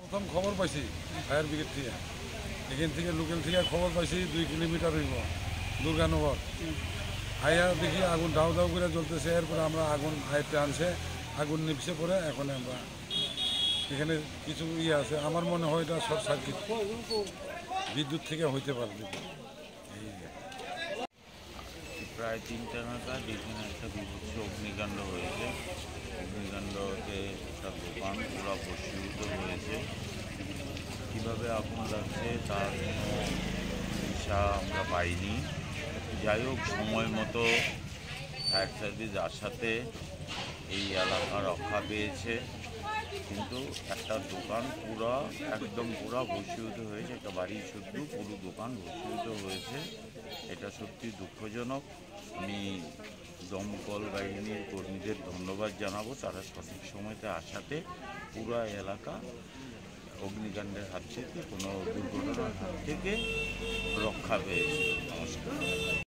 প্রথম খবর পাইছি ফায়ার ব্রিগেড থেকে, এখান থেকে লোকাল থেকে খবর পাইছি 2 কিলোমিটার হইব দুর্গানগর। আইয়া দেখি আগুন ধাউ ধাউ করে জ্বলতেছে, এরপরে আমরা আগুন হাইটে আনছে, আগুন নিভছে পরে এখন আমরা এখানে কিছু আছে, আমার মনে হয় এটা শর্ট সার্কিট বিদ্যুৎ থেকে হইতে পারে। প্রায় 3টা নাগাদ এখানে একটা বিভৎস অগ্নিকাণ্ড হয়েছে। অগ্নিকাণ্ডতে একটা দোকান পুরো ভস্মীভূত হয়েছে। কীভাবে আগুন লাগছে তার কোনো দিশা আমরা পাইনি। যাই হোক, সময় মতো ফায়ার সার্ভিস আসাতে এই এলাকা রক্ষা পেয়েছে, কিন্তু একটা দোকান একদম পুরো ভস্মীভূত হয়েছে। একটা বাড়ি শুদ্ধ পুরো দোকান ভস্মীভূত হয়েছে। এটা সত্যি দুঃখজনক। আমি দমকল বাহিনীর কর্মীদের ধন্যবাদ জানাবো, তারা সঠিক সময়তে আসাতে পুরো এলাকা অগ্নিকাণ্ডের হাত থেকে, কোনো দুর্ঘটনার হাত থেকে রক্ষা পেয়েছে। নমস্কার।